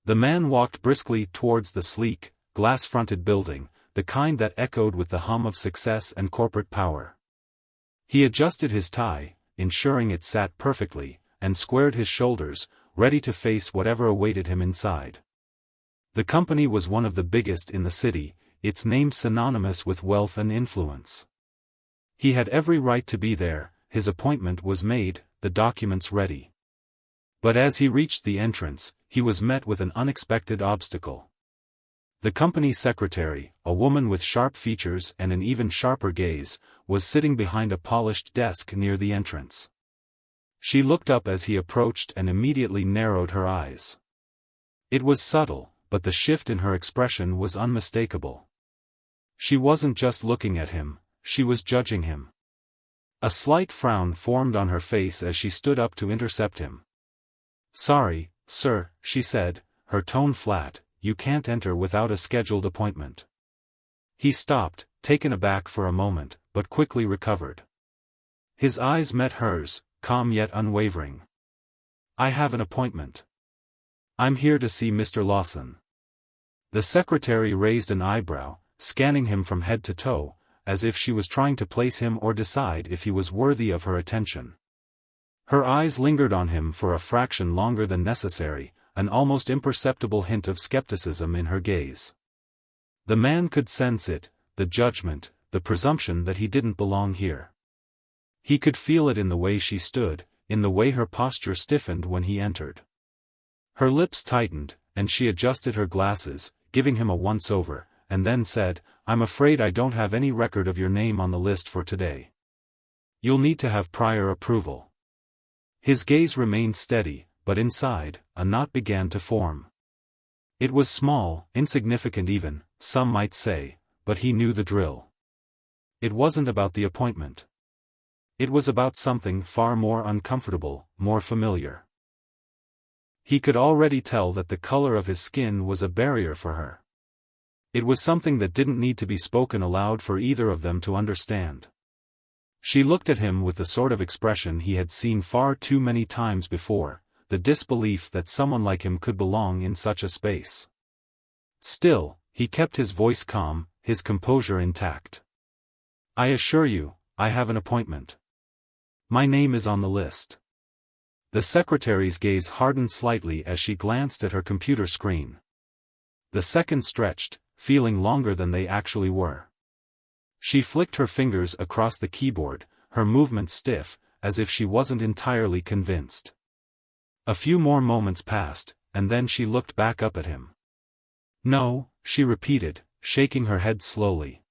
The man walked briskly towards the sleek, glass-fronted building, the kind that echoed with the hum of success and corporate power. He adjusted his tie, ensuring it sat perfectly, and squared his shoulders, ready to face whatever awaited him inside. The company was one of the biggest in the city, its name synonymous with wealth and influence. He had every right to be there, his appointment was made, the documents ready. But as he reached the entrance, he was met with an unexpected obstacle. The company secretary, a woman with sharp features and an even sharper gaze, was sitting behind a polished desk near the entrance. She looked up as he approached and immediately narrowed her eyes. It was subtle, but the shift in her expression was unmistakable. She wasn't just looking at him, she was judging him. A slight frown formed on her face as she stood up to intercept him. "Sorry, sir," she said, her tone flat, "you can't enter without a scheduled appointment." He stopped, taken aback for a moment, but quickly recovered. His eyes met hers, calm yet unwavering. "I have an appointment. I'm here to see Mr. Lawson." The secretary raised an eyebrow, scanning him from head to toe, as if she was trying to place him or decide if he was worthy of her attention. Her eyes lingered on him for a fraction longer than necessary, an almost imperceptible hint of skepticism in her gaze. The man could sense it, the judgment, the presumption that he didn't belong here. He could feel it in the way she stood, in the way her posture stiffened when he entered. Her lips tightened, and she adjusted her glasses, giving him a once-over, and then said, "I'm afraid I don't have any record of your name on the list for today. You'll need to have prior approval." His gaze remained steady, but inside, a knot began to form. It was small, insignificant even, some might say, but he knew the drill. It wasn't about the appointment. It was about something far more uncomfortable, more familiar. He could already tell that the color of his skin was a barrier for her. It was something that didn't need to be spoken aloud for either of them to understand. She looked at him with the sort of expression he had seen far too many times before, the disbelief that someone like him could belong in such a space. Still, he kept his voice calm, his composure intact. "I assure you, I have an appointment. My name is on the list." The secretary's gaze hardened slightly as she glanced at her computer screen. The seconds stretched, feeling longer than they actually were. She flicked her fingers across the keyboard, her movements stiff, as if she wasn't entirely convinced. A few more moments passed, and then she looked back up at him. "No," she repeated, shaking her head slowly.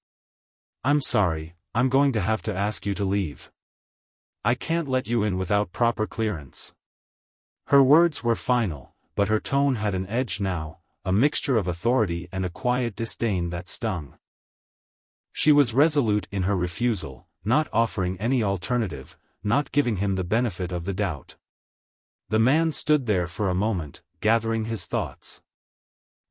"I'm sorry, I'm going to have to ask you to leave. I can't let you in without proper clearance." Her words were final, but her tone had an edge now, a mixture of authority and a quiet disdain that stung. She was resolute in her refusal, not offering any alternative, not giving him the benefit of the doubt. The man stood there for a moment, gathering his thoughts.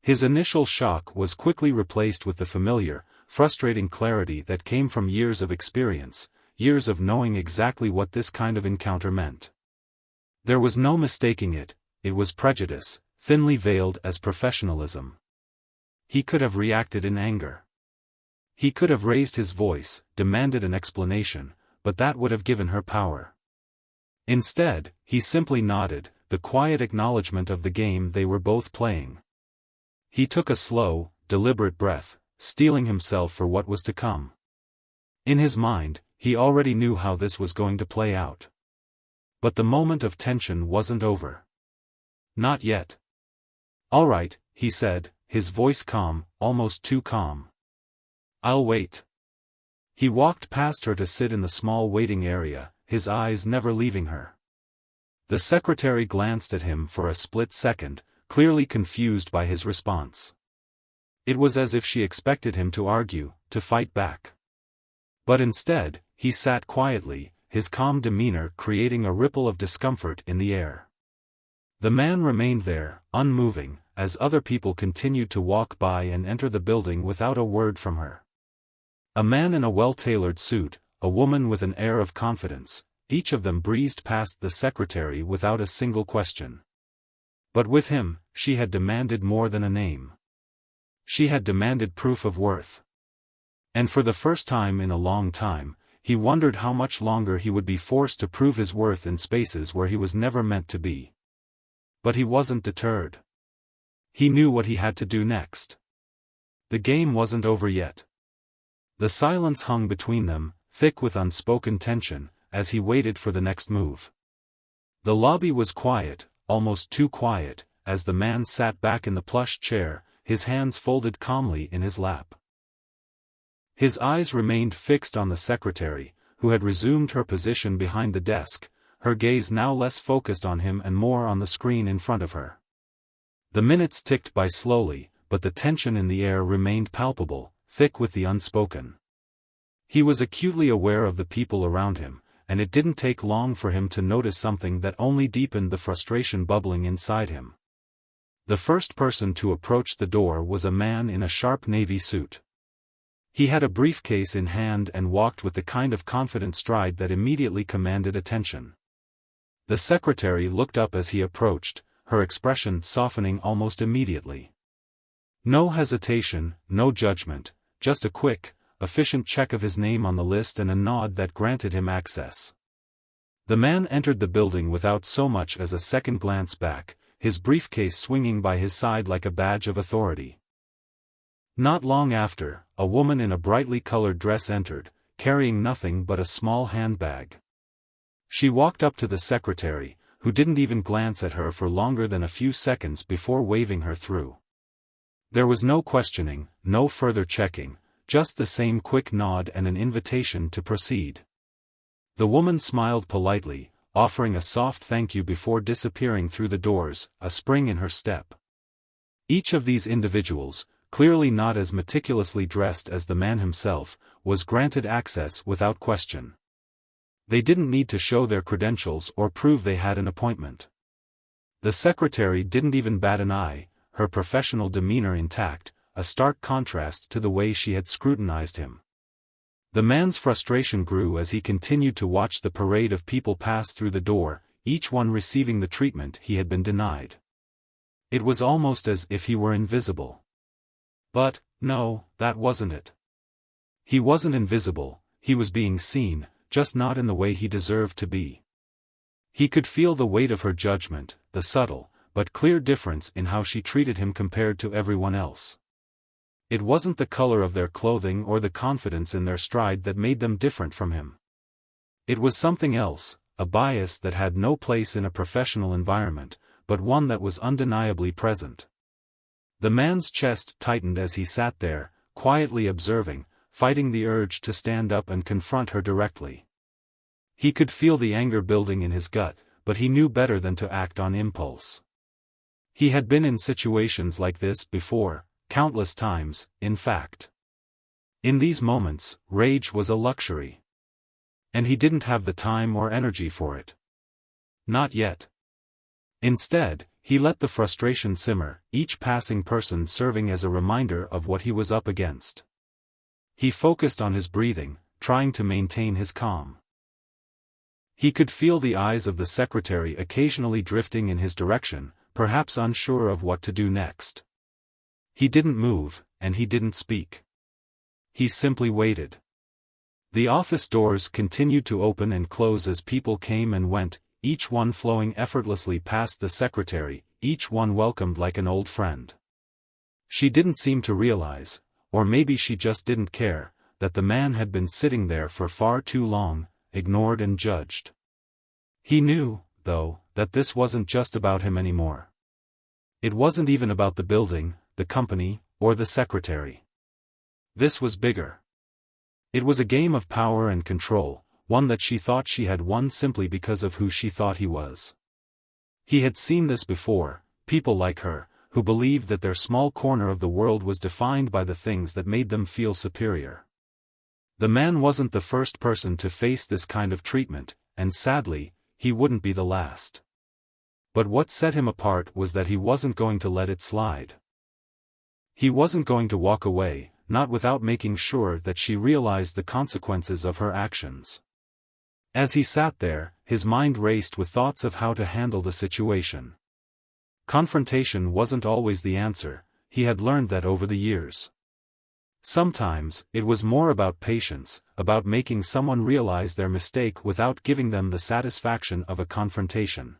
His initial shock was quickly replaced with the familiar, frustrating clarity that came from years of experience, years of knowing exactly what this kind of encounter meant. There was no mistaking it, it was prejudice, thinly veiled as professionalism. He could have reacted in anger. He could have raised his voice, demanded an explanation, but that would have given her power. Instead, he simply nodded, the quiet acknowledgement of the game they were both playing. He took a slow, deliberate breath, steeling himself for what was to come. In his mind, he already knew how this was going to play out. But the moment of tension wasn't over. Not yet. "All right," he said, his voice calm, almost too calm. "I'll wait." He walked past her to sit in the small waiting area, his eyes never leaving her. The secretary glanced at him for a split second, clearly confused by his response. It was as if she expected him to argue, to fight back. But instead, he sat quietly, his calm demeanor creating a ripple of discomfort in the air. The man remained there, unmoving, as other people continued to walk by and enter the building without a word from her. A man in a well-tailored suit, a woman with an air of confidence, each of them breezed past the secretary without a single question. But with him, she had demanded more than a name. She had demanded proof of worth. And for the first time in a long time, he wondered how much longer he would be forced to prove his worth in spaces where he was never meant to be. But he wasn't deterred. He knew what he had to do next. The game wasn't over yet. The silence hung between them, thick with unspoken tension, as he waited for the next move. The lobby was quiet, almost too quiet, as the man sat back in the plush chair, his hands folded calmly in his lap. His eyes remained fixed on the secretary, who had resumed her position behind the desk, her gaze now less focused on him and more on the screen in front of her. The minutes ticked by slowly, but the tension in the air remained palpable, thick with the unspoken. He was acutely aware of the people around him, and it didn't take long for him to notice something that only deepened the frustration bubbling inside him. The first person to approach the door was a man in a sharp navy suit. He had a briefcase in hand and walked with the kind of confident stride that immediately commanded attention. The secretary looked up as he approached, her expression softening almost immediately. No hesitation, no judgment, just a quick, efficient check of his name on the list and a nod that granted him access. The man entered the building without so much as a second glance back, his briefcase swinging by his side like a badge of authority. Not long after, a woman in a brightly colored dress entered, carrying nothing but a small handbag. She walked up to the secretary, who didn't even glance at her for longer than a few seconds before waving her through. There was no questioning, no further checking, just the same quick nod and an invitation to proceed. The woman smiled politely, offering a soft thank you before disappearing through the doors, a spring in her step. Each of these individuals, clearly not as meticulously dressed as the man himself, was granted access without question. They didn't need to show their credentials or prove they had an appointment. The secretary didn't even bat an eye, her professional demeanor intact, a stark contrast to the way she had scrutinized him. The man's frustration grew as he continued to watch the parade of people pass through the door, each one receiving the treatment he had been denied. It was almost as if he were invisible. But, no, that wasn't it. He wasn't invisible, he was being seen, just not in the way he deserved to be. He could feel the weight of her judgment, the subtle, but clear difference in how she treated him compared to everyone else. It wasn't the color of their clothing or the confidence in their stride that made them different from him. It was something else, a bias that had no place in a professional environment, but one that was undeniably present. The man's chest tightened as he sat there, quietly observing, fighting the urge to stand up and confront her directly. He could feel the anger building in his gut, but he knew better than to act on impulse. He had been in situations like this before, countless times, in fact. In these moments, rage was a luxury. And he didn't have the time or energy for it. Not yet. Instead, he let the frustration simmer, each passing person serving as a reminder of what he was up against. He focused on his breathing, trying to maintain his calm. He could feel the eyes of the secretary occasionally drifting in his direction, perhaps unsure of what to do next. He didn't move, and he didn't speak. He simply waited. The office doors continued to open and close as people came and went, each one flowing effortlessly past the secretary, each one welcomed like an old friend. She didn't seem to realize, or maybe she just didn't care, that the man had been sitting there for far too long, ignored and judged. He knew, though, that this wasn't just about him anymore. It wasn't even about the building, the company, or the secretary. This was bigger. It was a game of power and control, one that she thought she had won simply because of who she thought he was. He had seen this before, people like her, who believed that their small corner of the world was defined by the things that made them feel superior. The man wasn't the first person to face this kind of treatment, and sadly, he wouldn't be the last. But what set him apart was that he wasn't going to let it slide. He wasn't going to walk away, not without making sure that she realized the consequences of her actions. As he sat there, his mind raced with thoughts of how to handle the situation. Confrontation wasn't always the answer, he had learned that over the years. Sometimes, it was more about patience, about making someone realize their mistake without giving them the satisfaction of a confrontation.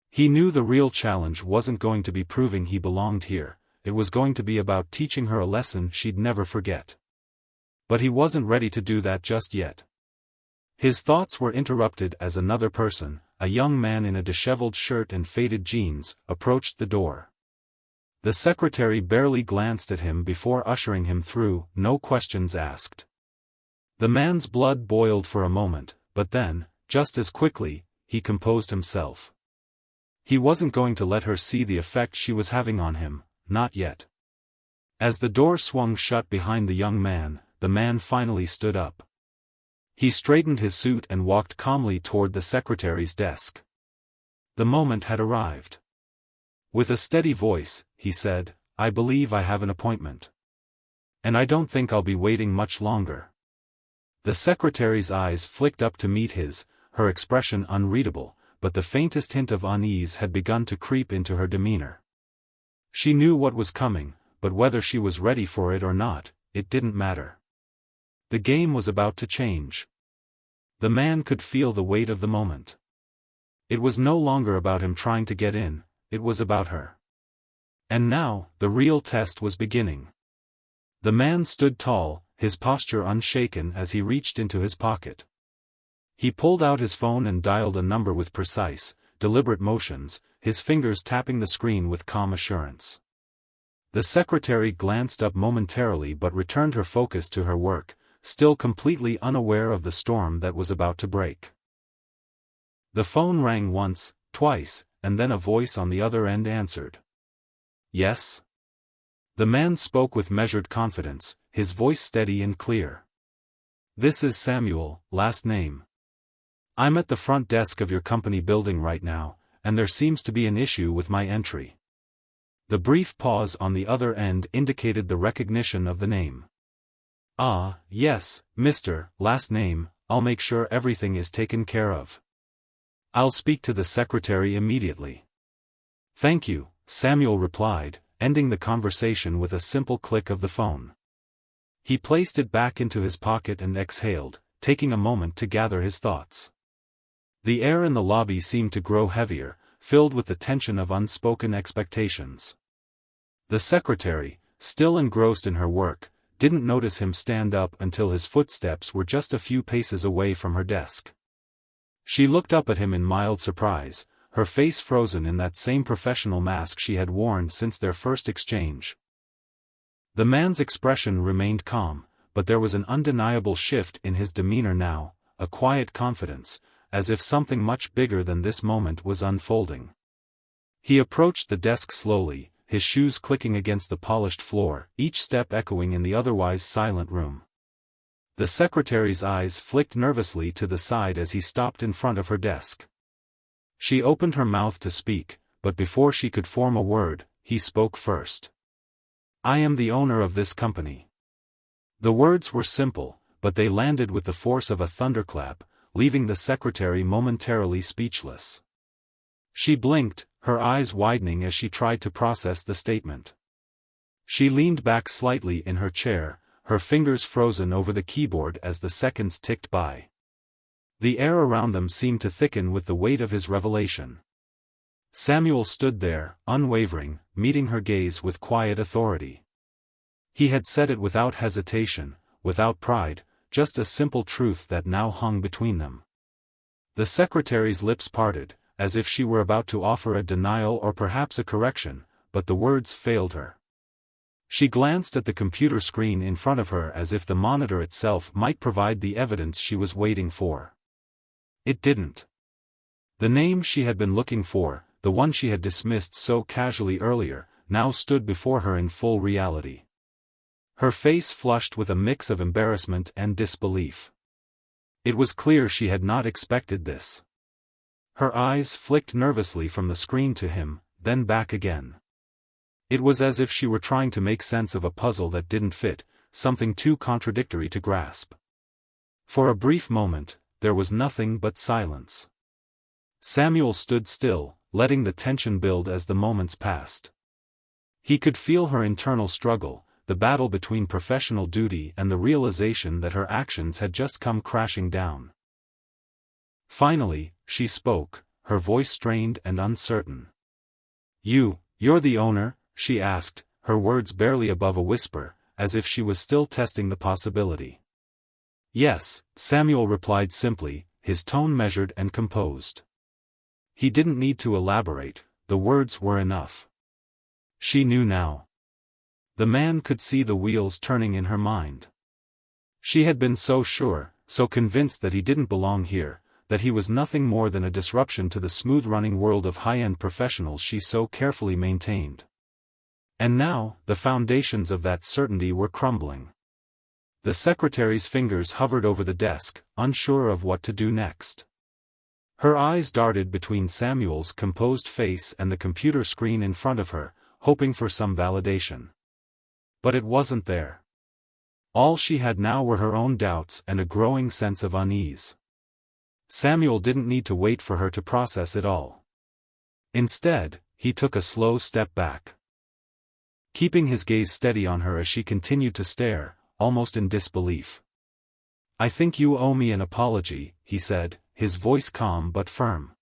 He knew the real challenge wasn't going to be proving he belonged here, it was going to be about teaching her a lesson she'd never forget. But he wasn't ready to do that just yet. His thoughts were interrupted as another person, a young man in a disheveled shirt and faded jeans, approached the door. The secretary barely glanced at him before ushering him through, no questions asked. The man's blood boiled for a moment, but then, just as quickly, he composed himself. He wasn't going to let her see the effect she was having on him, not yet. As the door swung shut behind the young man, the man finally stood up. He straightened his suit and walked calmly toward the secretary's desk. The moment had arrived. With a steady voice, he said, "I believe I have an appointment. And I don't think I'll be waiting much longer." The secretary's eyes flicked up to meet his, her expression unreadable, but the faintest hint of unease had begun to creep into her demeanor. She knew what was coming, but whether she was ready for it or not, it didn't matter. The game was about to change. The man could feel the weight of the moment. It was no longer about him trying to get in, it was about her. And now, the real test was beginning. The man stood tall, his posture unshaken as he reached into his pocket. He pulled out his phone and dialed a number with precise, deliberate motions, his fingers tapping the screen with calm assurance. The secretary glanced up momentarily but returned her focus to her work, still completely unaware of the storm that was about to break. The phone rang once, twice, and then a voice on the other end answered. "Yes?" The man spoke with measured confidence, his voice steady and clear. "This is Samuel, last name. I'm at the front desk of your company building right now, and there seems to be an issue with my entry." The brief pause on the other end indicated the recognition of the name. "Ah, yes, Mr. Last name, I'll make sure everything is taken care of. I'll speak to the secretary immediately." "Thank you," Samuel replied, ending the conversation with a simple click of the phone. He placed it back into his pocket and exhaled, taking a moment to gather his thoughts. The air in the lobby seemed to grow heavier, filled with the tension of unspoken expectations. The secretary, still engrossed in her work, didn't notice him stand up until his footsteps were just a few paces away from her desk. She looked up at him in mild surprise, her face frozen in that same professional mask she had worn since their first exchange. The man's expression remained calm, but there was an undeniable shift in his demeanor now, a quiet confidence, as if something much bigger than this moment was unfolding. He approached the desk slowly, his shoes clicking against the polished floor, each step echoing in the otherwise silent room. The secretary's eyes flicked nervously to the side as he stopped in front of her desk. She opened her mouth to speak, but before she could form a word, he spoke first. "I am the owner of this company." The words were simple, but they landed with the force of a thunderclap, leaving the secretary momentarily speechless. She blinked, her eyes widening as she tried to process the statement. She leaned back slightly in her chair, her fingers frozen over the keyboard as the seconds ticked by. The air around them seemed to thicken with the weight of his revelation. Samuel stood there, unwavering, meeting her gaze with quiet authority. He had said it without hesitation, without pride, just a simple truth that now hung between them. The secretary's lips parted, as if she were about to offer a denial or perhaps a correction, but the words failed her. She glanced at the computer screen in front of her as if the monitor itself might provide the evidence she was waiting for. It didn't. The name she had been looking for, the one she had dismissed so casually earlier, now stood before her in full reality. Her face flushed with a mix of embarrassment and disbelief. It was clear she had not expected this. Her eyes flicked nervously from the screen to him, then back again. It was as if she were trying to make sense of a puzzle that didn't fit, something too contradictory to grasp. For a brief moment, there was nothing but silence. Samuel stood still, letting the tension build as the moments passed. He could feel her internal struggle, the battle between professional duty and the realization that her actions had just come crashing down. Finally, she spoke, her voice strained and uncertain. You're the owner?" she asked, her words barely above a whisper, as if she was still testing the possibility. "Yes," Samuel replied simply, his tone measured and composed. He didn't need to elaborate, the words were enough. She knew now. The man could see the wheels turning in her mind. She had been so sure, so convinced that he didn't belong here, that he was nothing more than a disruption to the smooth-running world of high-end professionals she so carefully maintained. And now, the foundations of that certainty were crumbling. The secretary's fingers hovered over the desk, unsure of what to do next. Her eyes darted between Samuel's composed face and the computer screen in front of her, hoping for some validation. But it wasn't there. All she had now were her own doubts and a growing sense of unease. Samuel didn't need to wait for her to process it all. Instead, he took a slow step back. Keeping his gaze steady on her as she continued to stare, almost in disbelief. "I think you owe me an apology," he said, his voice calm but firm.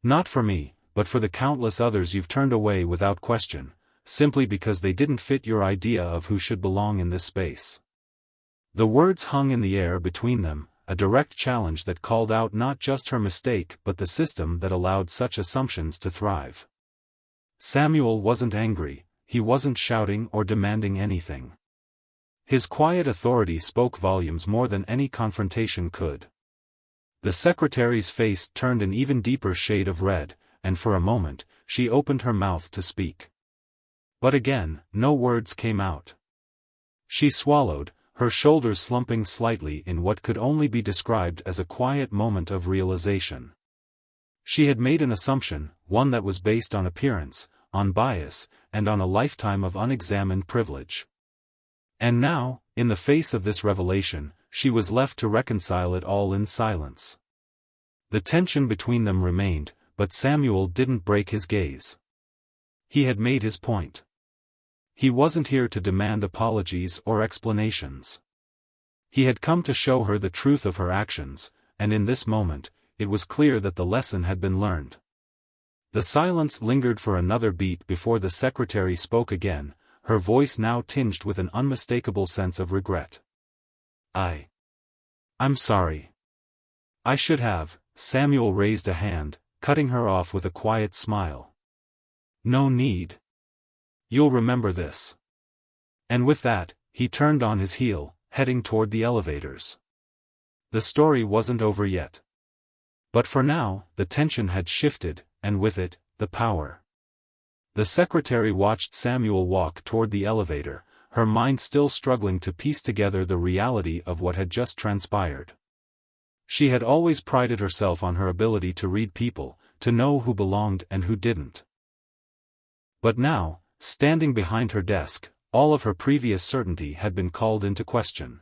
"Not for me, but for the countless others you've turned away without question, simply because they didn't fit your idea of who should belong in this space." The words hung in the air between them, a direct challenge that called out not just her mistake but the system that allowed such assumptions to thrive. Samuel wasn't angry, he wasn't shouting or demanding anything. His quiet authority spoke volumes more than any confrontation could. The secretary's face turned an even deeper shade of red, and for a moment, she opened her mouth to speak. But again, no words came out. She swallowed, her shoulders slumping slightly in what could only be described as a quiet moment of realization. She had made an assumption, one that was based on appearance, on bias, and on a lifetime of unexamined privilege. And now, in the face of this revelation, she was left to reconcile it all in silence. The tension between them remained, but Samuel didn't break his gaze. He had made his point. He wasn't here to demand apologies or explanations. He had come to show her the truth of her actions, and in this moment, it was clear that the lesson had been learned. The silence lingered for another beat before the secretary spoke again, her voice now tinged with an unmistakable sense of regret. I'm sorry. I should have." Samuel raised a hand, cutting her off with a quiet smile. "No need. You'll remember this." And with that, he turned on his heel, heading toward the elevators. The story wasn't over yet. But for now, the tension had shifted, and with it, the power. The secretary watched Samuel walk toward the elevator, her mind still struggling to piece together the reality of what had just transpired. She had always prided herself on her ability to read people, to know who belonged and who didn't. But now, standing behind her desk, all of her previous certainty had been called into question.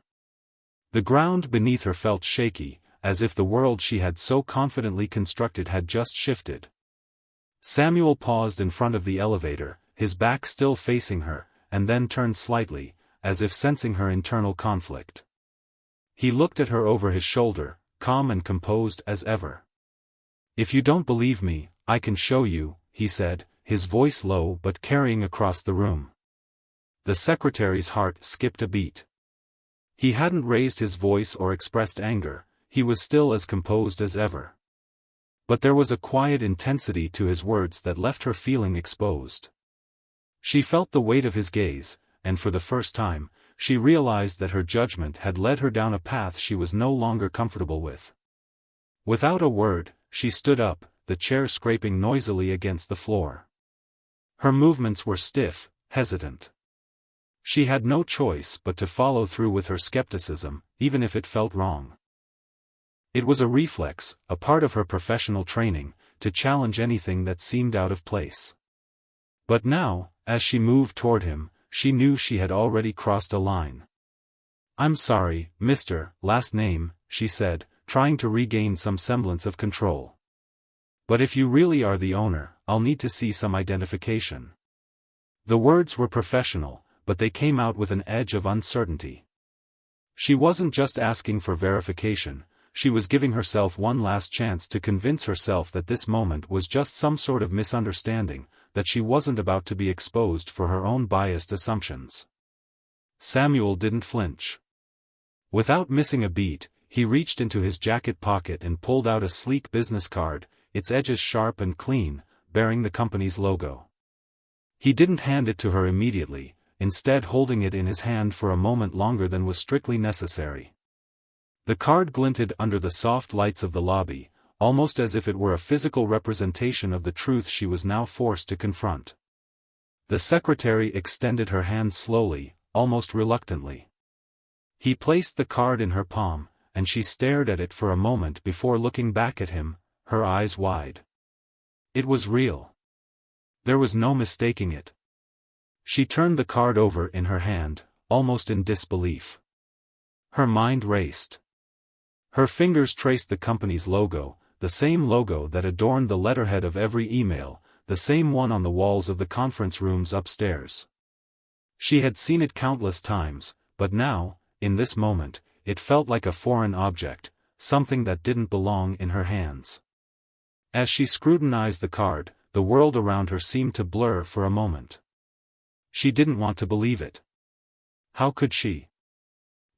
The ground beneath her felt shaky, as if the world she had so confidently constructed had just shifted. Samuel paused in front of the elevator, his back still facing her, and then turned slightly, as if sensing her internal conflict. He looked at her over his shoulder, calm and composed as ever. "If you don't believe me, I can show you," he said, his voice low but carrying across the room. The secretary's heart skipped a beat. He hadn't raised his voice or expressed anger, he was still as composed as ever. But there was a quiet intensity to his words that left her feeling exposed. She felt the weight of his gaze, and for the first time, she realized that her judgment had led her down a path she was no longer comfortable with. Without a word, she stood up, the chair scraping noisily against the floor. Her movements were stiff, hesitant. She had no choice but to follow through with her skepticism, even if it felt wrong. It was a reflex, a part of her professional training, to challenge anything that seemed out of place. But now, as she moved toward him, she knew she had already crossed a line. "I'm sorry, Mr. Last name," she said, trying to regain some semblance of control. But if you really are the owner, I'll need to see some identification. The words were professional, but they came out with an edge of uncertainty. She wasn't just asking for verification, she was giving herself one last chance to convince herself that this moment was just some sort of misunderstanding, that she wasn't about to be exposed for her own biased assumptions. Samuel didn't flinch. Without missing a beat, he reached into his jacket pocket and pulled out a sleek business card, its edges sharp and clean, bearing the company's logo. He didn't hand it to her immediately, instead holding it in his hand for a moment longer than was strictly necessary. The card glinted under the soft lights of the lobby, almost as if it were a physical representation of the truth she was now forced to confront. The secretary extended her hand slowly, almost reluctantly. He placed the card in her palm, and she stared at it for a moment before looking back at him, her eyes wide. It was real. There was no mistaking it. She turned the card over in her hand, almost in disbelief. Her mind raced. Her fingers traced the company's logo, the same logo that adorned the letterhead of every email, the same one on the walls of the conference rooms upstairs. She had seen it countless times, but now, in this moment, it felt like a foreign object, something that didn't belong in her hands. As she scrutinized the card, the world around her seemed to blur for a moment. She didn't want to believe it. How could she?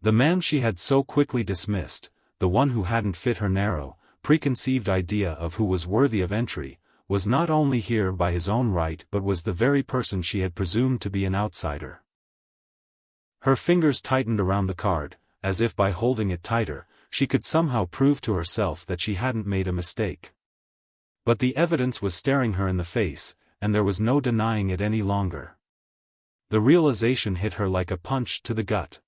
The man she had so quickly dismissed, the one who hadn't fit her narrow, preconceived idea of who was worthy of entry, was not only here by his own right but was the very person she had presumed to be an outsider. Her fingers tightened around the card, as if by holding it tighter, she could somehow prove to herself that she hadn't made a mistake. But the evidence was staring her in the face, and there was no denying it any longer. The realization hit her like a punch to the gut.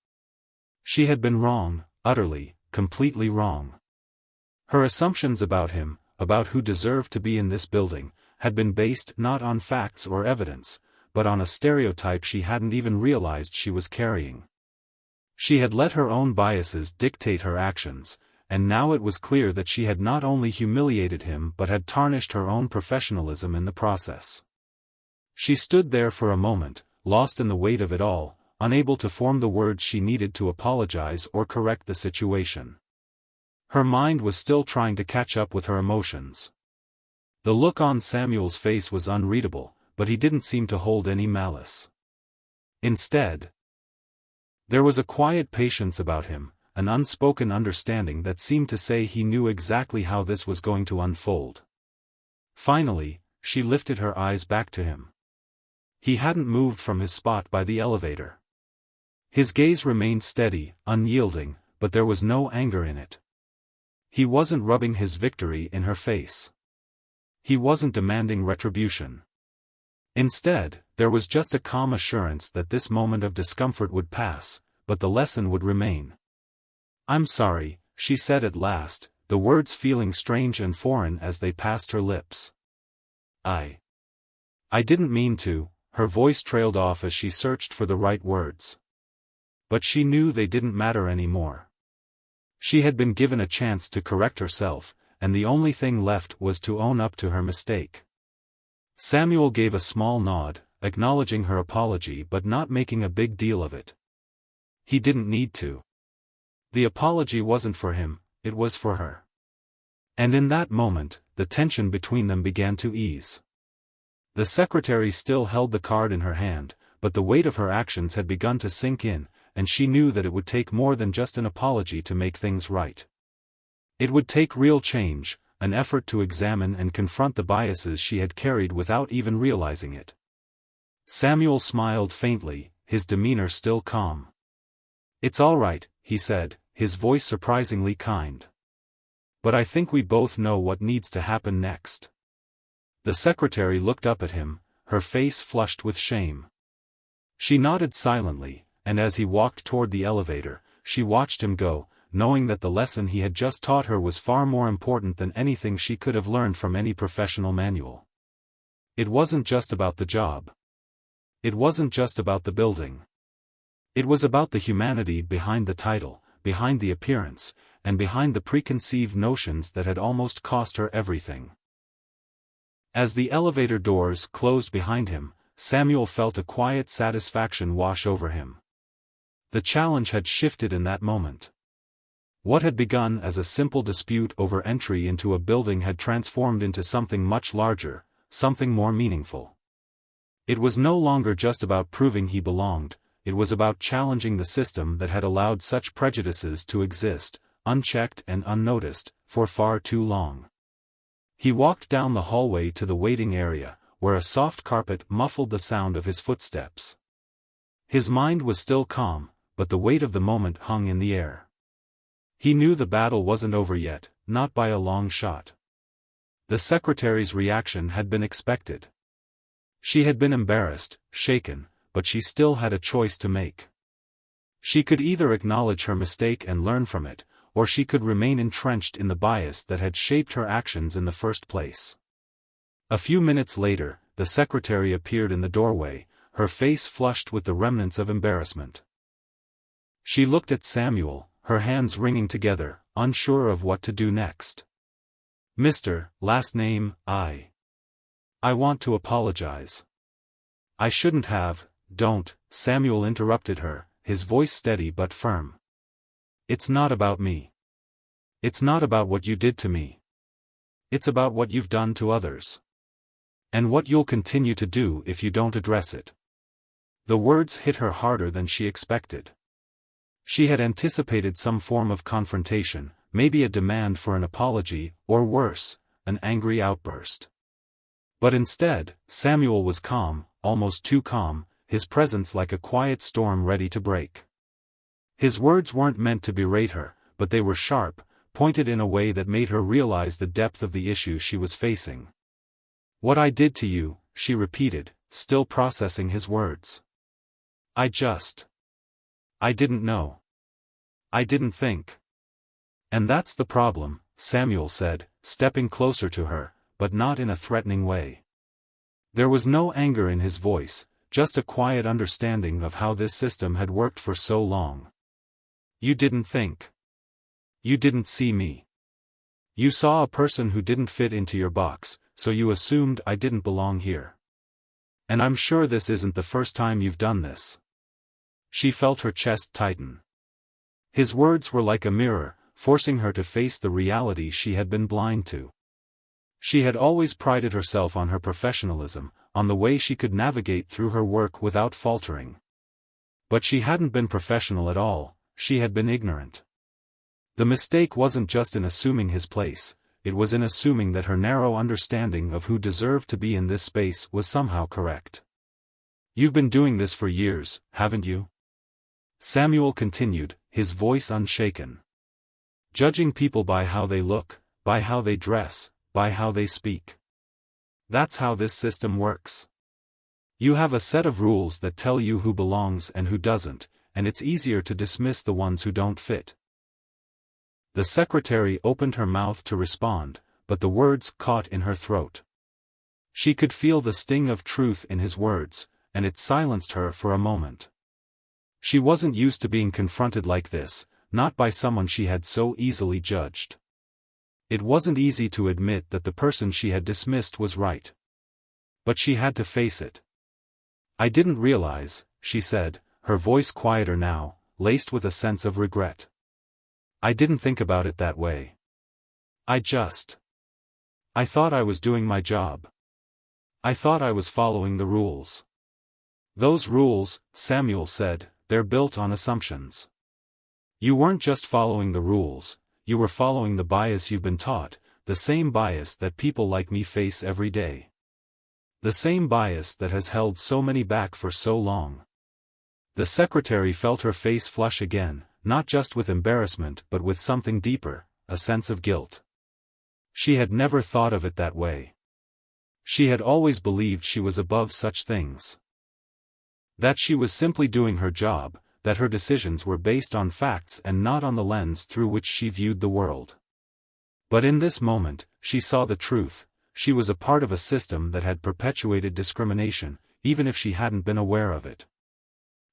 She had been wrong, utterly, completely wrong. Her assumptions about him, about who deserved to be in this building, had been based not on facts or evidence, but on a stereotype she hadn't even realized she was carrying. She had let her own biases dictate her actions, and now it was clear that she had not only humiliated him but had tarnished her own professionalism in the process. She stood there for a moment, lost in the weight of it all, unable to form the words she needed to apologize or correct the situation. Her mind was still trying to catch up with her emotions. The look on Samuel's face was unreadable, but he didn't seem to hold any malice. Instead, there was a quiet patience about him, an unspoken understanding that seemed to say he knew exactly how this was going to unfold. Finally, she lifted her eyes back to him. He hadn't moved from his spot by the elevator. His gaze remained steady, unyielding, but there was no anger in it. He wasn't rubbing his victory in her face. He wasn't demanding retribution. Instead, there was just a calm assurance that this moment of discomfort would pass, but the lesson would remain. "I'm sorry," she said at last, the words feeling strange and foreign as they passed her lips. I didn't mean to," her voice trailed off as she searched for the right words. But she knew they didn't matter anymore. She had been given a chance to correct herself, and the only thing left was to own up to her mistake. Samuel gave a small nod, acknowledging her apology but not making a big deal of it. He didn't need to. The apology wasn't for him, it was for her. And in that moment, the tension between them began to ease. The secretary still held the card in her hand, but the weight of her actions had begun to sink in, and she knew that it would take more than just an apology to make things right. It would take real change, an effort to examine and confront the biases she had carried without even realizing it. Samuel smiled faintly, his demeanor still calm. "It's all right," he said, his voice surprisingly kind. "But I think we both know what needs to happen next." The secretary looked up at him, her face flushed with shame. She nodded silently, and as he walked toward the elevator, she watched him go, knowing that the lesson he had just taught her was far more important than anything she could have learned from any professional manual. It wasn't just about the job. It wasn't just about the building. It was about the humanity behind the title, behind the appearance, and behind the preconceived notions that had almost cost her everything. As the elevator doors closed behind him, Samuel felt a quiet satisfaction wash over him. The challenge had shifted in that moment. What had begun as a simple dispute over entry into a building had transformed into something much larger, something more meaningful. It was no longer just about proving he belonged, it was about challenging the system that had allowed such prejudices to exist, unchecked and unnoticed, for far too long. He walked down the hallway to the waiting area, where a soft carpet muffled the sound of his footsteps. His mind was still calm, but the weight of the moment hung in the air. He knew the battle wasn't over yet, not by a long shot. The secretary's reaction had been expected. She had been embarrassed, shaken, but she still had a choice to make. She could either acknowledge her mistake and learn from it, or she could remain entrenched in the bias that had shaped her actions in the first place. A few minutes later, the secretary appeared in the doorway, her face flushed with the remnants of embarrassment. She looked at Samuel, her hands wringing together, unsure of what to do next. "Mr. Last name, I want to apologize. I shouldn't have." "Don't," Samuel interrupted her, his voice steady but firm. "It's not about me. It's not about what you did to me. It's about what you've done to others. And what you'll continue to do if you don't address it." The words hit her harder than she expected. She had anticipated some form of confrontation, maybe a demand for an apology, or worse, an angry outburst. But instead, Samuel was calm, almost too calm, his presence like a quiet storm ready to break. His words weren't meant to berate her, but they were sharp, pointed in a way that made her realize the depth of the issue she was facing. "What I did to you," she repeated, still processing his words. I didn't know. I didn't think." "And that's the problem," Samuel said, stepping closer to her, but not in a threatening way. There was no anger in his voice, just a quiet understanding of how this system had worked for so long. "You didn't think. You didn't see me. You saw a person who didn't fit into your box, so you assumed I didn't belong here. And I'm sure this isn't the first time you've done this." She felt her chest tighten. His words were like a mirror, forcing her to face the reality she had been blind to. She had always prided herself on her professionalism, on the way she could navigate through her work without faltering. But she hadn't been professional at all, she had been ignorant. The mistake wasn't just in assuming his place, it was in assuming that her narrow understanding of who deserved to be in this space was somehow correct. "You've been doing this for years, haven't you?" Samuel continued, his voice unshaken. "Judging people by how they look, by how they dress, by how they speak. That's how this system works. You have a set of rules that tell you who belongs and who doesn't, and it's easier to dismiss the ones who don't fit." The secretary opened her mouth to respond, but the words caught in her throat. She could feel the sting of truth in his words, and it silenced her for a moment. She wasn't used to being confronted like this, not by someone she had so easily judged. It wasn't easy to admit that the person she had dismissed was right. But she had to face it. "I didn't realize," she said, her voice quieter now, laced with a sense of regret. "I didn't think about it that way. I thought I was doing my job. I thought I was following the rules." "Those rules," Samuel said, "they're built on assumptions. You weren't just following the rules, you were following the bias you've been taught, the same bias that people like me face every day. The same bias that has held so many back for so long." The secretary felt her face flush again, not just with embarrassment but with something deeper, a sense of guilt. She had never thought of it that way. She had always believed she was above such things. That she was simply doing her job, that her decisions were based on facts and not on the lens through which she viewed the world. But in this moment, she saw the truth, she was a part of a system that had perpetuated discrimination, even if she hadn't been aware of it.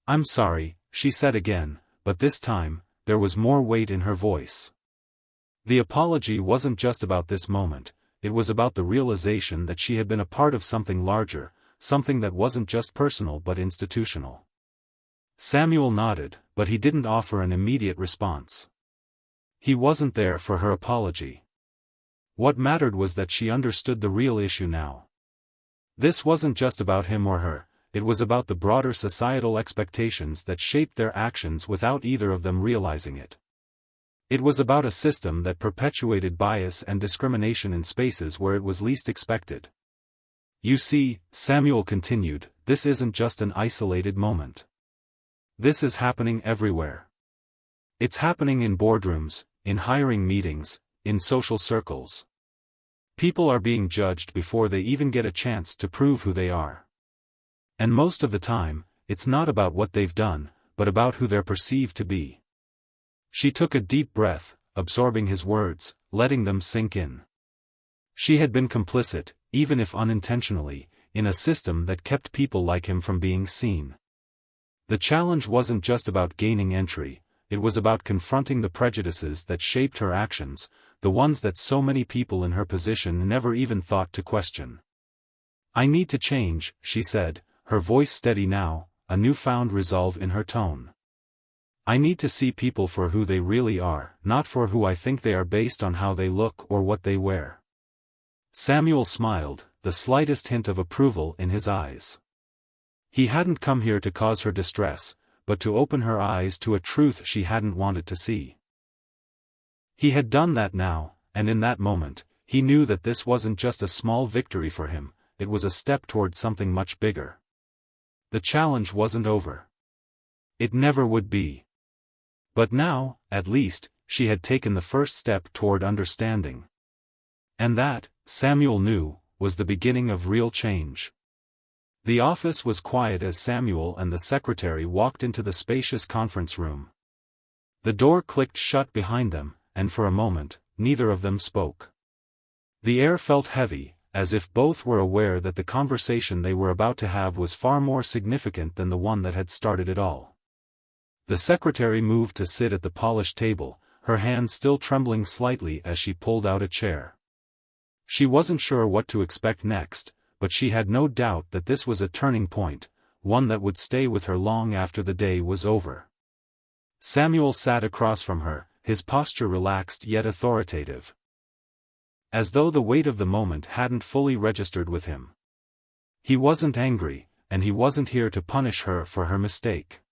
"I'm sorry," she said again, but this time, there was more weight in her voice. The apology wasn't just about this moment, it was about the realization that she had been a part of something larger, something that wasn't just personal but institutional. Samuel nodded, but he didn't offer an immediate response. He wasn't there for her apology. What mattered was that she understood the real issue now. This wasn't just about him or her, it was about the broader societal expectations that shaped their actions without either of them realizing it. It was about a system that perpetuated bias and discrimination in spaces where it was least expected. You see, Samuel continued, this isn't just an isolated moment. This is happening everywhere. It's happening in boardrooms, in hiring meetings, in social circles. People are being judged before they even get a chance to prove who they are. And most of the time, it's not about what they've done, but about who they're perceived to be. She took a deep breath, absorbing his words, letting them sink in. She had been complicit, even if unintentionally, in a system that kept people like him from being seen. The challenge wasn't just about gaining entry, it was about confronting the prejudices that shaped her actions, the ones that so many people in her position never even thought to question. I need to change, she said, her voice steady now, a newfound resolve in her tone. I need to see people for who they really are, not for who I think they are based on how they look or what they wear. Samuel smiled, the slightest hint of approval in his eyes. He hadn't come here to cause her distress, but to open her eyes to a truth she hadn't wanted to see. He had done that now, and in that moment, he knew that this wasn't just a small victory for him, it was a step toward something much bigger. The challenge wasn't over. It never would be. But now, at least, she had taken the first step toward understanding. And that, Samuel knew, was the beginning of real change. The office was quiet as Samuel and the secretary walked into the spacious conference room. The door clicked shut behind them, and for a moment, neither of them spoke. The air felt heavy, as if both were aware that the conversation they were about to have was far more significant than the one that had started it all. The secretary moved to sit at the polished table, her hand still trembling slightly as she pulled out a chair. She wasn't sure what to expect next, but she had no doubt that this was a turning point, one that would stay with her long after the day was over. Samuel sat across from her, his posture relaxed yet authoritative. As though the weight of the moment hadn't fully registered with him. He wasn't angry, and he wasn't here to punish her for her mistake.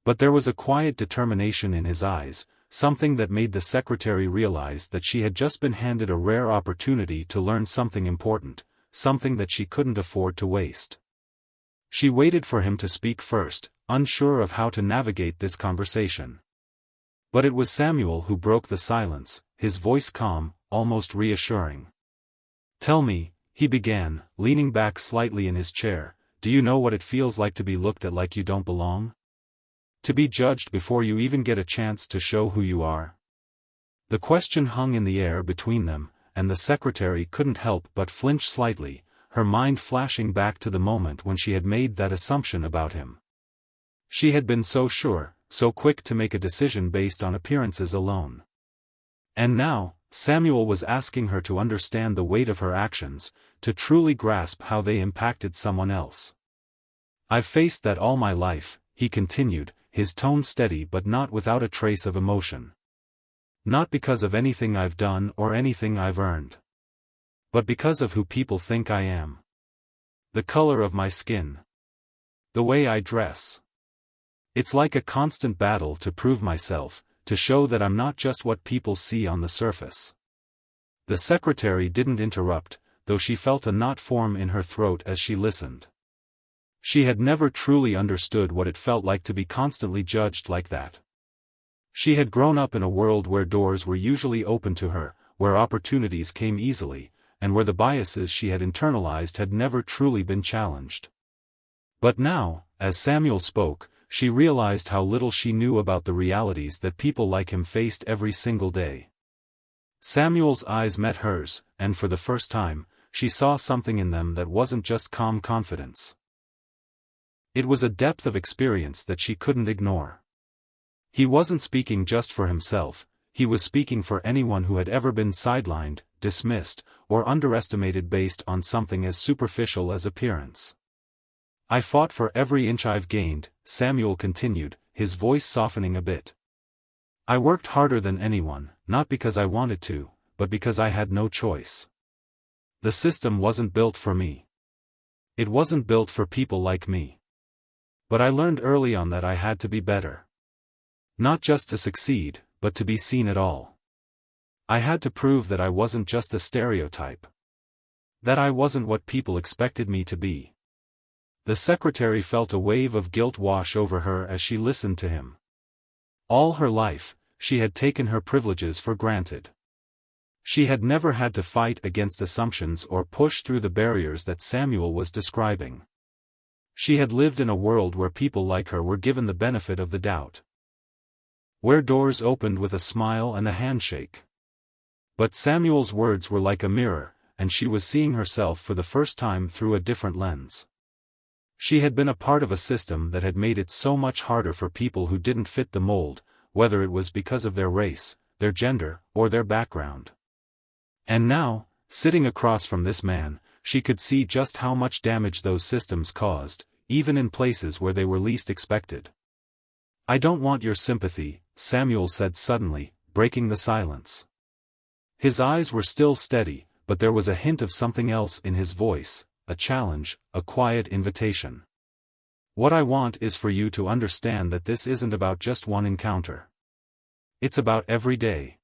But there was a quiet determination in his eyes, something that made the secretary realize that she had just been handed a rare opportunity to learn something important, something that she couldn't afford to waste. She waited for him to speak first, unsure of how to navigate this conversation. But it was Samuel who broke the silence, his voice calm, almost reassuring. Tell me, he began, leaning back slightly in his chair, do you know what it feels like to be looked at like you don't belong? To be judged before you even get a chance to show who you are? The question hung in the air between them, and the secretary couldn't help but flinch slightly, her mind flashing back to the moment when she had made that assumption about him. She had been so sure, so quick to make a decision based on appearances alone. And now, Samuel was asking her to understand the weight of her actions, to truly grasp how they impacted someone else. I've faced that all my life, he continued, his tone steady but not without a trace of emotion. Not because of anything I've done or anything I've earned. But because of who people think I am. The color of my skin. The way I dress. It's like a constant battle to prove myself, to show that I'm not just what people see on the surface. The secretary didn't interrupt, though she felt a knot form in her throat as she listened. She had never truly understood what it felt like to be constantly judged like that. She had grown up in a world where doors were usually open to her, where opportunities came easily, and where the biases she had internalized had never truly been challenged. But now, as Samuel spoke, she realized how little she knew about the realities that people like him faced every single day. Samuel's eyes met hers, and for the first time, she saw something in them that wasn't just calm confidence. It was a depth of experience that she couldn't ignore. He wasn't speaking just for himself, he was speaking for anyone who had ever been sidelined, dismissed, or underestimated based on something as superficial as appearance. "I fought for every inch I've gained," Samuel continued, his voice softening a bit. "I worked harder than anyone, not because I wanted to, but because I had no choice. The system wasn't built for me. It wasn't built for people like me. But I learned early on that I had to be better. Not just to succeed, but to be seen at all. I had to prove that I wasn't just a stereotype. That I wasn't what people expected me to be." The secretary felt a wave of guilt wash over her as she listened to him. All her life, she had taken her privileges for granted. She had never had to fight against assumptions or push through the barriers that Samuel was describing. She had lived in a world where people like her were given the benefit of the doubt. Where doors opened with a smile and a handshake. But Samuel's words were like a mirror, and she was seeing herself for the first time through a different lens. She had been a part of a system that had made it so much harder for people who didn't fit the mold, whether it was because of their race, their gender, or their background. And now, sitting across from this man, she could see just how much damage those systems caused, even in places where they were least expected. "I don't want your sympathy," Samuel said suddenly, breaking the silence. His eyes were still steady, but there was a hint of something else in his voice, a challenge, a quiet invitation. "What I want is for you to understand that this isn't about just one encounter. It's about every day.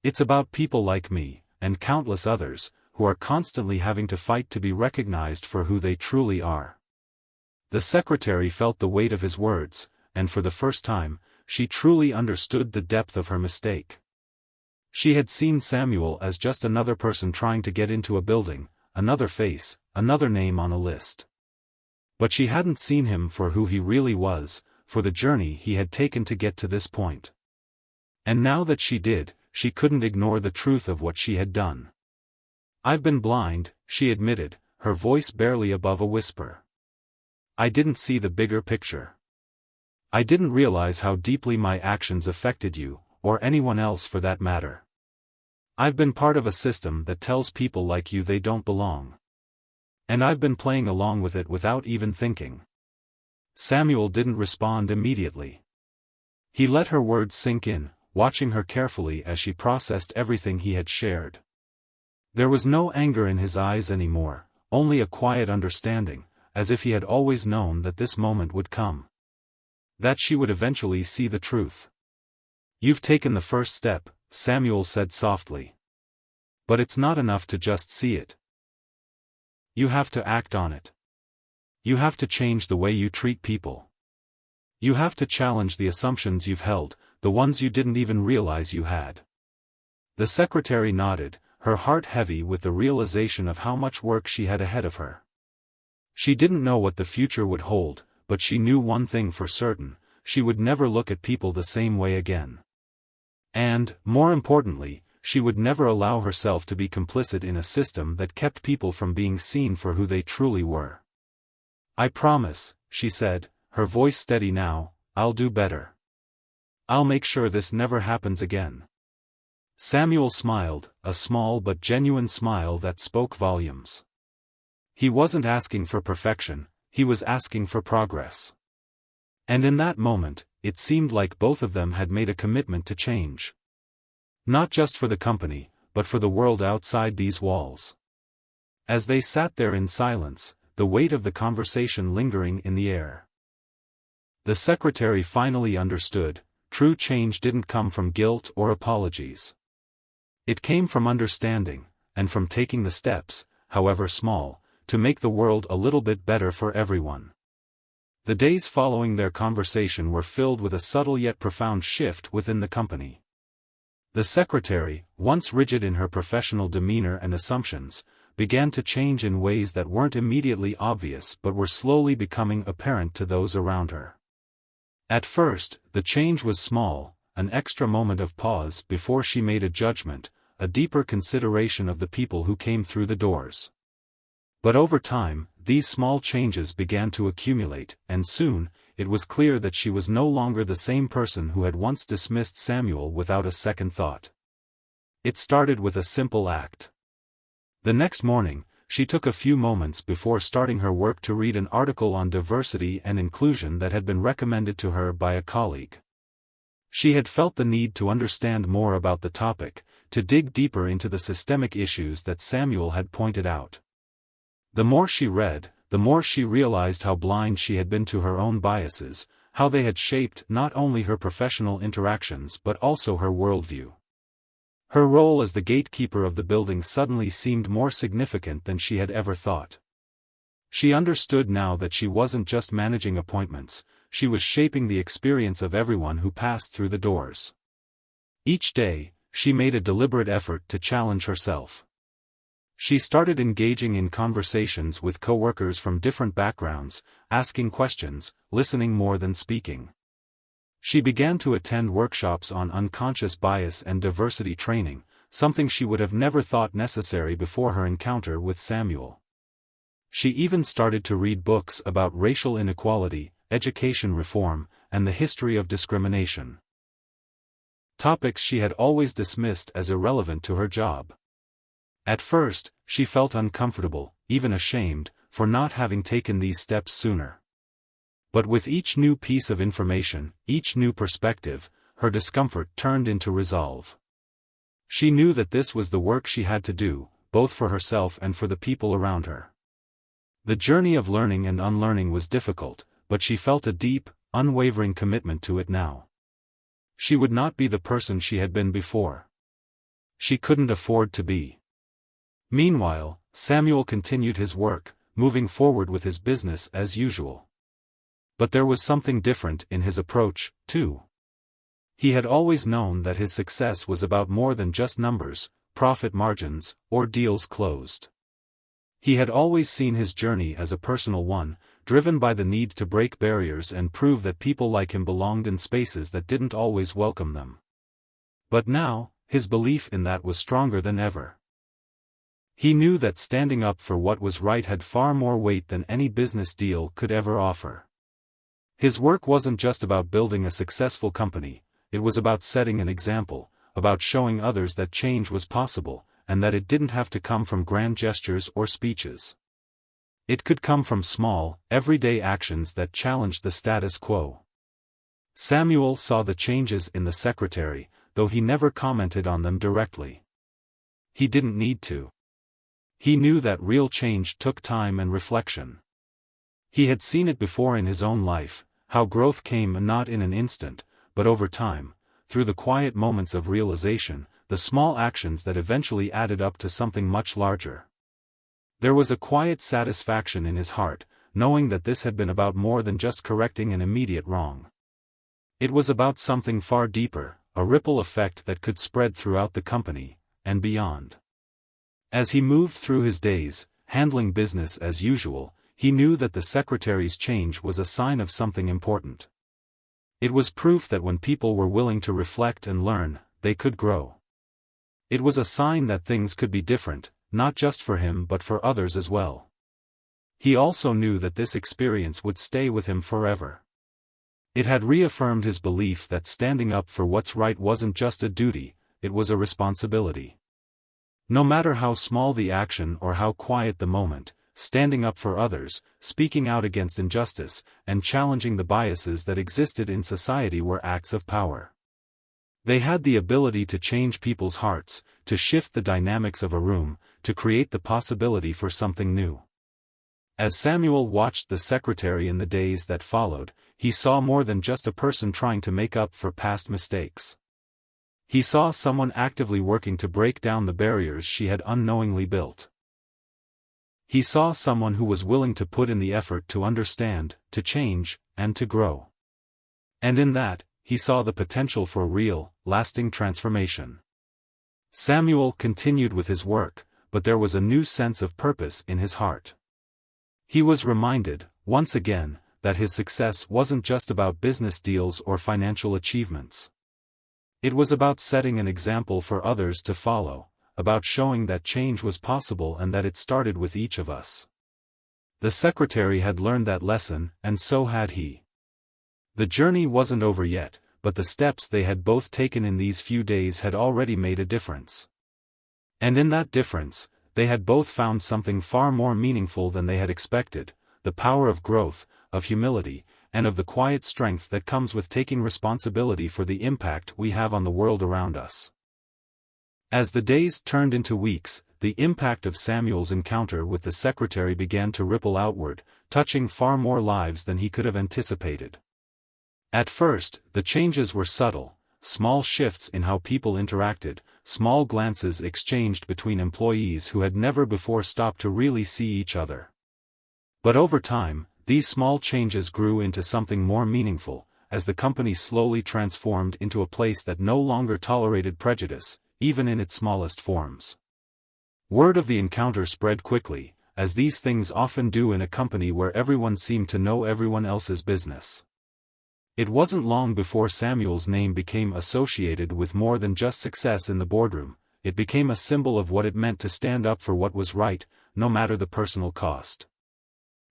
It's about people like me, and countless others, who are constantly having to fight to be recognized for who they truly are." The secretary felt the weight of his words, and for the first time, she truly understood the depth of her mistake. She had seen Samuel as just another person trying to get into a building, another face, another name on a list. But she hadn't seen him for who he really was, for the journey he had taken to get to this point. And now that she did, she couldn't ignore the truth of what she had done. "I've been blind," she admitted, her voice barely above a whisper. "I didn't see the bigger picture. I didn't realize how deeply my actions affected you, or anyone else for that matter. I've been part of a system that tells people like you they don't belong. And I've been playing along with it without even thinking." Samuel didn't respond immediately. He let her words sink in, watching her carefully as she processed everything he had shared. There was no anger in his eyes anymore, only a quiet understanding, as if he had always known that this moment would come. That she would eventually see the truth. "You've taken the first step," Samuel said softly. "But it's not enough to just see it. You have to act on it. You have to change the way you treat people. You have to challenge the assumptions you've held, the ones you didn't even realize you had." The secretary nodded, her heart heavy with the realization of how much work she had ahead of her. She didn't know what the future would hold, but she knew one thing for certain: she would never look at people the same way again. And, more importantly, she would never allow herself to be complicit in a system that kept people from being seen for who they truly were. "I promise," she said, her voice steady now, "I'll do better. I'll make sure this never happens again." Samuel smiled, a small but genuine smile that spoke volumes. He wasn't asking for perfection, he was asking for progress. And in that moment, it seemed like both of them had made a commitment to change. Not just for the company, but for the world outside these walls. As they sat there in silence, the weight of the conversation lingering in the air. The secretary finally understood: true change didn't come from guilt or apologies. It came from understanding, and from taking the steps, however small, to make the world a little bit better for everyone. The days following their conversation were filled with a subtle yet profound shift within the company. The secretary, once rigid in her professional demeanor and assumptions, began to change in ways that weren't immediately obvious but were slowly becoming apparent to those around her. At first, the change was small, an extra moment of pause before she made a judgment, a deeper consideration of the people who came through the doors. But over time, these small changes began to accumulate, and soon, it was clear that she was no longer the same person who had once dismissed Samuel without a second thought. It started with a simple act. The next morning, she took a few moments before starting her work to read an article on diversity and inclusion that had been recommended to her by a colleague. She had felt the need to understand more about the topic, to dig deeper into the systemic issues that Samuel had pointed out. The more she read, the more she realized how blind she had been to her own biases, how they had shaped not only her professional interactions but also her worldview. Her role as the gatekeeper of the building suddenly seemed more significant than she had ever thought. She understood now that she wasn't just managing appointments, she was shaping the experience of everyone who passed through the doors. Each day, she made a deliberate effort to challenge herself. She started engaging in conversations with coworkers from different backgrounds, asking questions, listening more than speaking. She began to attend workshops on unconscious bias and diversity training, something she would have never thought necessary before her encounter with Samuel. She even started to read books about racial inequality, education reform, and the history of discrimination. Topics she had always dismissed as irrelevant to her job. At first, she felt uncomfortable, even ashamed, for not having taken these steps sooner. But with each new piece of information, each new perspective, her discomfort turned into resolve. She knew that this was the work she had to do, both for herself and for the people around her. The journey of learning and unlearning was difficult, but she felt a deep, unwavering commitment to it now. She would not be the person she had been before. She couldn't afford to be. Meanwhile, Samuel continued his work, moving forward with his business as usual. But there was something different in his approach, too. He had always known that his success was about more than just numbers, profit margins, or deals closed. He had always seen his journey as a personal one, driven by the need to break barriers and prove that people like him belonged in spaces that didn't always welcome them. But now, his belief in that was stronger than ever. He knew that standing up for what was right had far more weight than any business deal could ever offer. His work wasn't just about building a successful company, it was about setting an example, about showing others that change was possible, and that it didn't have to come from grand gestures or speeches. It could come from small, everyday actions that challenged the status quo. Samuel saw the changes in the secretary, though he never commented on them directly. He didn't need to. He knew that real change took time and reflection. He had seen it before in his own life, how growth came not in an instant, but over time, through the quiet moments of realization, the small actions that eventually added up to something much larger. There was a quiet satisfaction in his heart, knowing that this had been about more than just correcting an immediate wrong. It was about something far deeper, a ripple effect that could spread throughout the company, and beyond. As he moved through his days, handling business as usual, he knew that the secretary's change was a sign of something important. It was proof that when people were willing to reflect and learn, they could grow. It was a sign that things could be different, not just for him but for others as well. He also knew that this experience would stay with him forever. It had reaffirmed his belief that standing up for what's right wasn't just a duty, it was a responsibility. No matter how small the action or how quiet the moment, standing up for others, speaking out against injustice, and challenging the biases that existed in society were acts of power. They had the ability to change people's hearts, to shift the dynamics of a room, to create the possibility for something new. As Samuel watched the secretary in the days that followed, he saw more than just a person trying to make up for past mistakes. He saw someone actively working to break down the barriers she had unknowingly built. He saw someone who was willing to put in the effort to understand, to change, and to grow. And in that, he saw the potential for real, lasting transformation. Samuel continued with his work, but there was a new sense of purpose in his heart. He was reminded, once again, that his success wasn't just about business deals or financial achievements. It was about setting an example for others to follow, about showing that change was possible and that it started with each of us. The secretary had learned that lesson, and so had he. The journey wasn't over yet, but the steps they had both taken in these few days had already made a difference. And in that difference, they had both found something far more meaningful than they had expected: the power of growth, of humility, and of the quiet strength that comes with taking responsibility for the impact we have on the world around us. As the days turned into weeks, the impact of Samuel's encounter with the secretary began to ripple outward, touching far more lives than he could have anticipated. At first, the changes were subtle: small shifts in how people interacted, small glances exchanged between employees who had never before stopped to really see each other. But over time, these small changes grew into something more meaningful, as the company slowly transformed into a place that no longer tolerated prejudice, even in its smallest forms. Word of the encounter spread quickly, as these things often do in a company where everyone seemed to know everyone else's business. It wasn't long before Samuel's name became associated with more than just success in the boardroom. It became a symbol of what it meant to stand up for what was right, no matter the personal cost.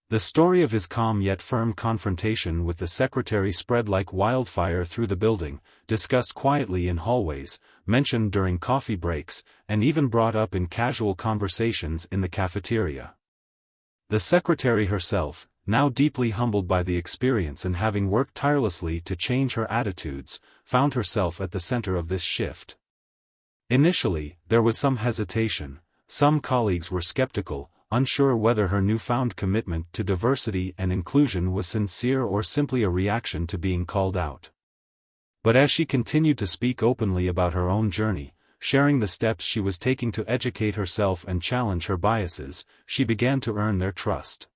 The story of his calm yet firm confrontation with the secretary spread like wildfire through the building, discussed quietly in hallways, mentioned during coffee breaks, and even brought up in casual conversations in the cafeteria. The secretary herself, now deeply humbled by the experience and having worked tirelessly to change her attitudes, found herself at the center of this shift. Initially, there was some hesitation. Some colleagues were skeptical, unsure whether her newfound commitment to diversity and inclusion was sincere or simply a reaction to being called out. But as she continued to speak openly about her own journey, sharing the steps she was taking to educate herself and challenge her biases, she began to earn their trust.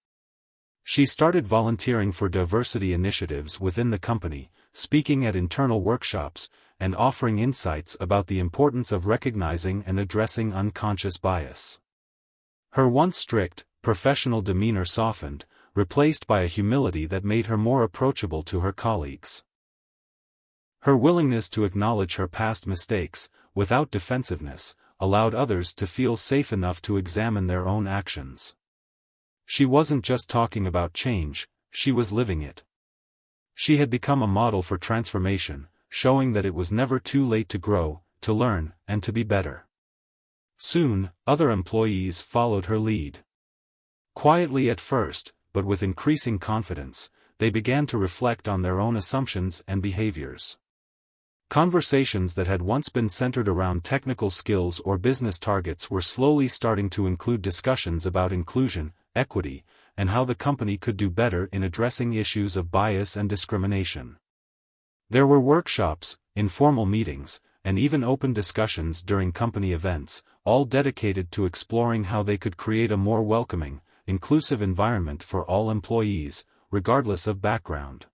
She started volunteering for diversity initiatives within the company, speaking at internal workshops, and offering insights about the importance of recognizing and addressing unconscious bias. Her once strict, professional demeanor softened, replaced by a humility that made her more approachable to her colleagues. Her willingness to acknowledge her past mistakes, without defensiveness, allowed others to feel safe enough to examine their own actions. She wasn't just talking about change, she was living it. She had become a model for transformation, showing that it was never too late to grow, to learn, and to be better. Soon, other employees followed her lead. Quietly at first, but with increasing confidence, they began to reflect on their own assumptions and behaviors. Conversations that had once been centered around technical skills or business targets were slowly starting to include discussions about inclusion, equity, and how the company could do better in addressing issues of bias and discrimination. There were workshops, informal meetings, and even open discussions during company events, all dedicated to exploring how they could create a more welcoming, inclusive environment for all employees, regardless of background.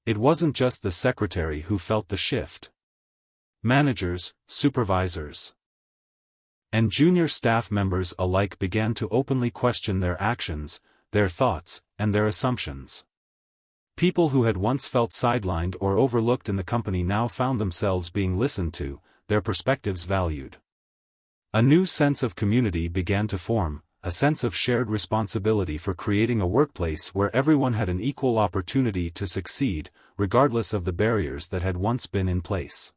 It wasn't just the secretary who felt the shift. Managers, supervisors, and junior staff members alike began to openly question their actions, their thoughts, and their assumptions. People who had once felt sidelined or overlooked in the company now found themselves being listened to, their perspectives valued. A new sense of community began to form, a sense of shared responsibility for creating a workplace where everyone had an equal opportunity to succeed, regardless of the barriers that had once been in place.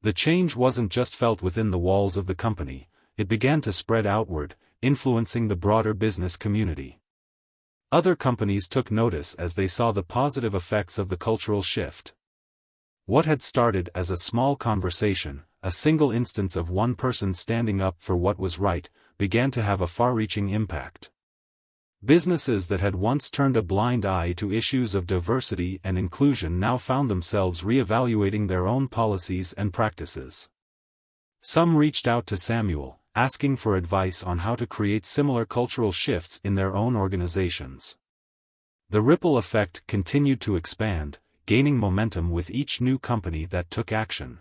The change wasn't just felt within the walls of the company, it began to spread outward, influencing the broader business community. Other companies took notice as they saw the positive effects of the cultural shift. What had started as a small conversation, a single instance of one person standing up for what was right, began to have a far-reaching impact. Businesses that had once turned a blind eye to issues of diversity and inclusion now found themselves re-evaluating their own policies and practices. Some reached out to Samuel, asking for advice on how to create similar cultural shifts in their own organizations. The ripple effect continued to expand, gaining momentum with each new company that took action.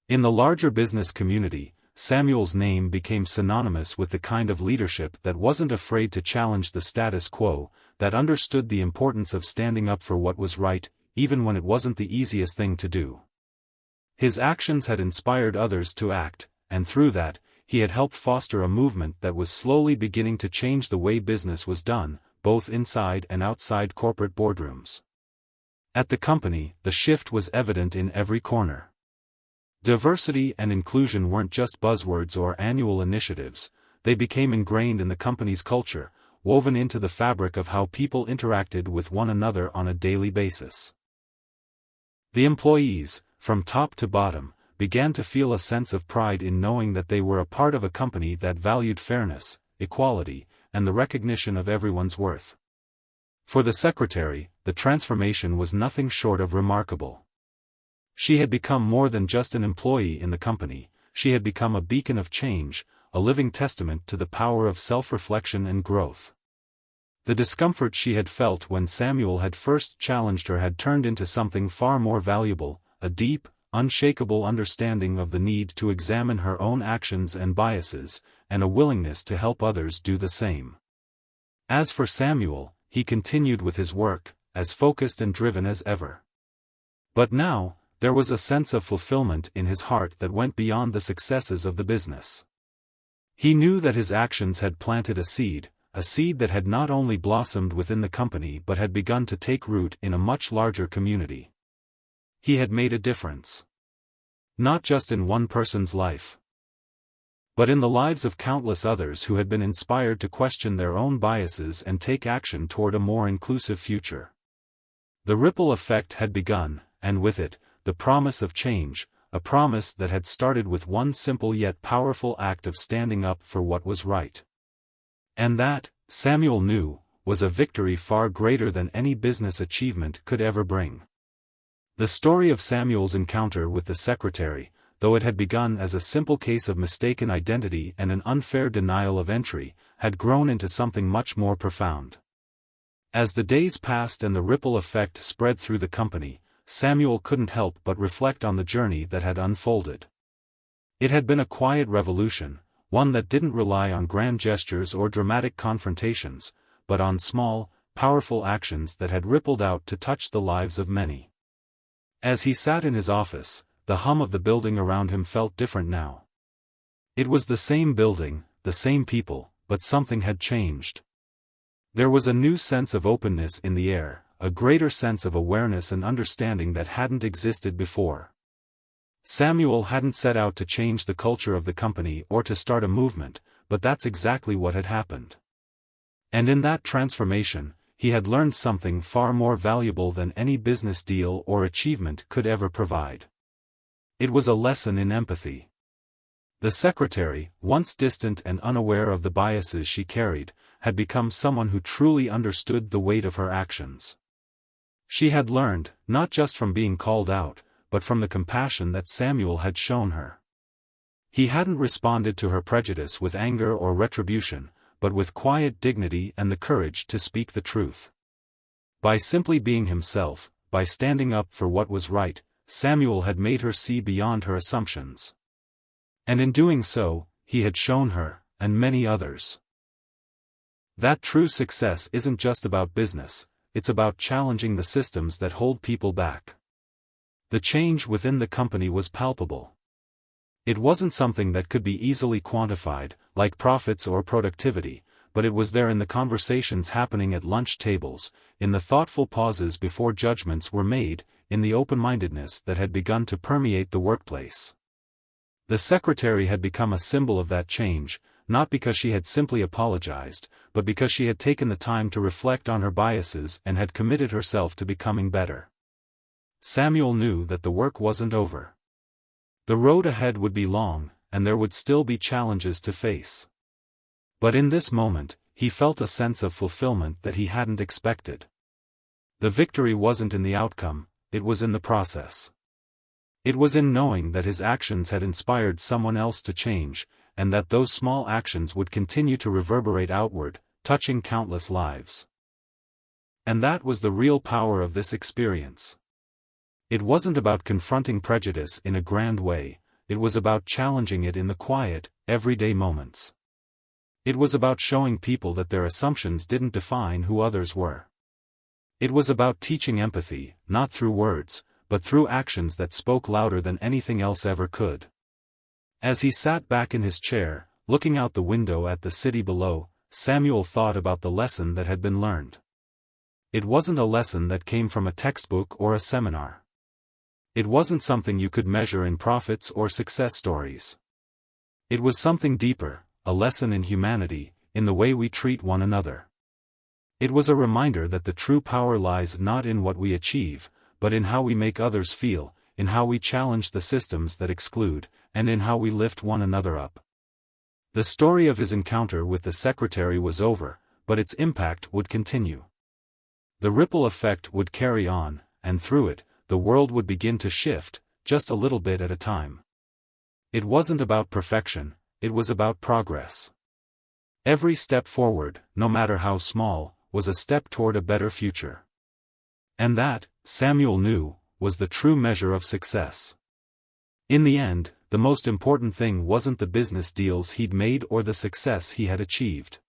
In the larger business community, Samuel's name became synonymous with the kind of leadership that wasn't afraid to challenge the status quo, that understood the importance of standing up for what was right, even when it wasn't the easiest thing to do. His actions had inspired others to act, and through that, he had helped foster a movement that was slowly beginning to change the way business was done, both inside and outside corporate boardrooms. At the company, the shift was evident in every corner. Diversity and inclusion weren't just buzzwords or annual initiatives, they became ingrained in the company's culture, woven into the fabric of how people interacted with one another on a daily basis. The employees, from top to bottom, began to feel a sense of pride in knowing that they were a part of a company that valued fairness, equality, and the recognition of everyone's worth. For the secretary, the transformation was nothing short of remarkable. She had become more than just an employee in the company, she had become a beacon of change, a living testament to the power of self-reflection and growth. The discomfort she had felt when Samuel had first challenged her had turned into something far more valuable, a deep, unshakable understanding of the need to examine her own actions and biases, and a willingness to help others do the same. As for Samuel, he continued with his work, as focused and driven as ever. But now, there was a sense of fulfillment in his heart that went beyond the successes of the business. He knew that his actions had planted a seed that had not only blossomed within the company but had begun to take root in a much larger community. He had made a difference. Not just in one person's life, but in the lives of countless others who had been inspired to question their own biases and take action toward a more inclusive future. The ripple effect had begun, and with it, the promise of change, a promise that had started with one simple yet powerful act of standing up for what was right. And that, Samuel knew, was a victory far greater than any business achievement could ever bring. The story of Samuel's encounter with the secretary, though it had begun as a simple case of mistaken identity and an unfair denial of entry, had grown into something much more profound. As the days passed and the ripple effect spread through the company, Samuel couldn't help but reflect on the journey that had unfolded. It had been a quiet revolution, one that didn't rely on grand gestures or dramatic confrontations, but on small, powerful actions that had rippled out to touch the lives of many. As he sat in his office, the hum of the building around him felt different now. It was the same building, the same people, but something had changed. There was a new sense of openness in the air, a greater sense of awareness and understanding that hadn't existed before. Samuel hadn't set out to change the culture of the company or to start a movement, but that's exactly what had happened. And in that transformation, he had learned something far more valuable than any business deal or achievement could ever provide. It was a lesson in empathy. The secretary, once distant and unaware of the biases she carried, had become someone who truly understood the weight of her actions. She had learned, not just from being called out, but from the compassion that Samuel had shown her. He hadn't responded to her prejudice with anger or retribution, but with quiet dignity and the courage to speak the truth. By simply being himself, by standing up for what was right, Samuel had made her see beyond her assumptions. And in doing so, he had shown her, and many others, that true success isn't just about business, it's about challenging the systems that hold people back. The change within the company was palpable. It wasn't something that could be easily quantified, like profits or productivity, but it was there in the conversations happening at lunch tables, in the thoughtful pauses before judgments were made, in the open-mindedness that had begun to permeate the workplace. The secretary had become a symbol of that change, not because she had simply apologized, but because she had taken the time to reflect on her biases and had committed herself to becoming better. Samuel knew that the work wasn't over. The road ahead would be long, and there would still be challenges to face. But in this moment, he felt a sense of fulfillment that he hadn't expected. The victory wasn't in the outcome, it was in the process. It was in knowing that his actions had inspired someone else to change, and that those small actions would continue to reverberate outward, touching countless lives. And that was the real power of this experience. It wasn't about confronting prejudice in a grand way, it was about challenging it in the quiet, everyday moments. It was about showing people that their assumptions didn't define who others were. It was about teaching empathy, not through words, but through actions that spoke louder than anything else ever could. As he sat back in his chair, looking out the window at the city below, Samuel thought about the lesson that had been learned. It wasn't a lesson that came from a textbook or a seminar. It wasn't something you could measure in profits or success stories. It was something deeper, a lesson in humanity, in the way we treat one another. It was a reminder that the true power lies not in what we achieve, but in how we make others feel, in how we challenge the systems that exclude, and in how we lift one another up. The story of his encounter with the secretary was over, but its impact would continue. The ripple effect would carry on, and through it, the world would begin to shift, just a little bit at a time. It wasn't about perfection, it was about progress. Every step forward, no matter how small, was a step toward a better future. And that, Samuel knew, was the true measure of success. In the end, the most important thing wasn't the business deals he'd made or the success he had achieved.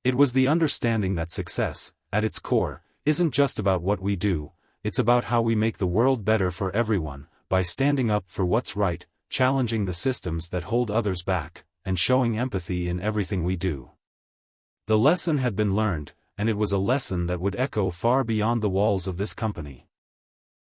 It was the understanding that success, at its core, isn't just about what we do, it's about how we make the world better for everyone, by standing up for what's right, challenging the systems that hold others back, and showing empathy in everything we do. The lesson had been learned, and it was a lesson that would echo far beyond the walls of this company.